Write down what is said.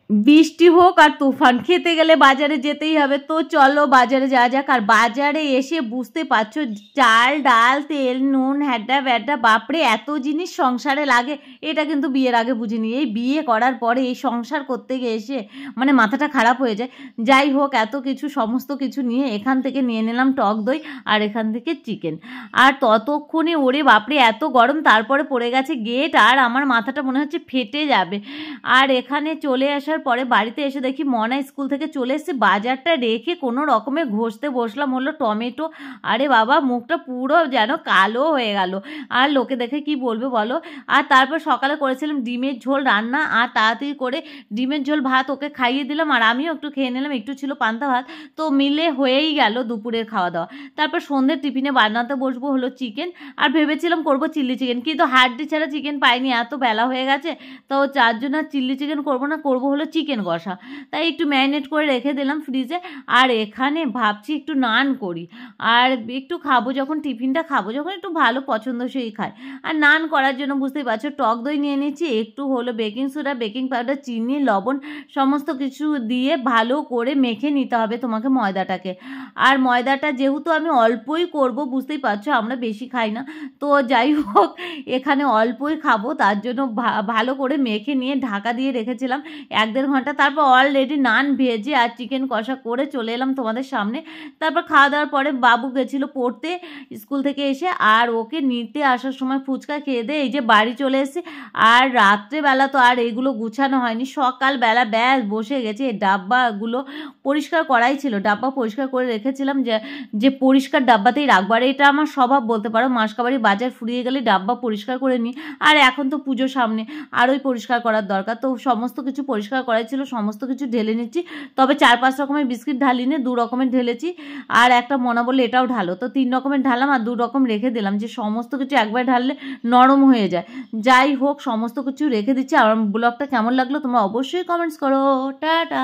বৃষ্টি হোক আর তুফান, খেতে গেলে বাজারে যেতেই হবে। তো চলো বাজারে যাওয়া যাক। আর বাজারে এসে বুঝতে পারছো, চাল ডাল তেল নুন হ্যাডা ব্যাডা, বাপরে এত জিনিস সংসারে লাগে। এটা কিন্তু বিয়ের আগে বুঝিনি, এই বিয়ে করার পরে এই সংসার করতে গিয়ে এসে মানে মাথাটা খারাপ হয়ে যায়। যাই হোক, এত কিছু সমস্ত কিছু নিয়ে এখান থেকে নিয়ে নিলাম টক দই, আর এখান থেকে চিকেন। আর ততক্ষণে ওরে বাপরে এত গরম, তারপরে পড়ে গেছে গেট, আর আমার মাথাটা মনে হচ্ছে ফেটে যাবে। আর এখানে চলে আসার পরে বাড়িতে এসে দেখি মনা স্কুল থেকে চলে এসেছে, বাজারটা রেখে কোনো রকমে ঘষতে বসলাম হলো টমেটো। আরে বাবা, মুখটা পুরো যেন কালো হয়ে গেল। আর লোকে দেখে কি বলবে বলো। আর তারপর সকালে করেছিলাম ডিমের ঝোল রান্না, আর তাড়াতাড়ি করে ডিমের ঝোল ভাত ওকে খাইয়ে দিলাম, আর আমিও একটু খেয়ে নিলাম, একটু ছিল পান্তা ভাত। তো মিলে হয়েই গেল দুপুরের খাওয়া দাওয়া। তারপর সন্ধ্যের টিফিনে বানাতে বসবো হলো চিকেন, আর ভেবেছিলাম করবো চিলি চিকেন, কিন্তু হাড্ডি ছাড়া চিকেন পাইনি, এত বেলা হয়ে গেছে। তো যার জন্য চিলি চিকেন করবো না, করবো হলো চিকেন কষা। তাই একটু ম্যারিনেট করে রেখে দিলাম ফ্রিজে। আর এখানে ভাবছি একটু নান করি, আর একটু খাবো যখন, টিফিনটা খাবো যখন একটু ভালো পছন্দসই খাই। আর নান করার জন্য বুঝতেই পারছো টক দই নিয়ে নিচ্ছি, একটু হলো বেকিং সোডা বেকিং পাউডার চিনি লবণ সমস্ত কিছু দিয়ে ভালো করে মেখে নিতে হবে তোমাকে ময়দাটাকে। আর ময়দাটা যেহেতু আমি অল্পই করব, বুঝতেই পারছো আমরা বেশি খাই না, তো যাই হোক এখানে অল্পই খাবো, তার জন্য ভালো করে মেখে নিয়ে ঢাকা দিয়ে রেখেছিলাম 1-1.5 ঘন্টা। তারপর অলরেডি নান ভেজে আর চিকেন কষা করে চলে এলাম তোমাদের সামনে। তারপর খাওয়া দাওয়ার পরে বাবু গেছিলো পড়তে স্কুল থেকে এসে, আর ওকে নিতে আসার সময় ফুচকা খেয়ে দিয়ে এই যে বাড়ি চলে এসেছি। আর রাত্রেবেলা তো আর এগুলো গুছানো হয়নি, সকালবেলা ব্যাস বসে গেছে। এই ডাব্বাগুলো পরিষ্কার করাই ছিল, ডাব্বা পরিষ্কার করে রেখেছিলাম, যে পরিষ্কার ডাব্বাতেই রাখবো। আর এটা আমার স্বভাব বলতে পারো, মাসকাবাড়ি বাজার ফুরিয়ে গেলে ডাব্বা পরিষ্কার করে নিই। আর এখন তো পুজো সামনে, আরোই পরিষ্কার করার দরকার। তো সমস্ত কিছু পরিষ্কার করাই ছিল, সমস্ত কিছু ঢেলে নিচ্ছি। তবে 4-5 রকমের বিস্কিট ঢালিনি, 2 রকমের ঢেলেছি। আর একটা মনা বললে এটাও ঢালো, তো 3 রকমের ঢালাম, আর 2 রকম রেখে দিলাম, যে সমস্ত কিছু একবার ঢাললে নরম হয়ে যায়। যাই হোক সমস্ত কিছু রেখে দিচ্ছি। আর ব্লগটা কেমন লাগলো তোমরা অবশ্যই কমেন্টস করো। টাটা।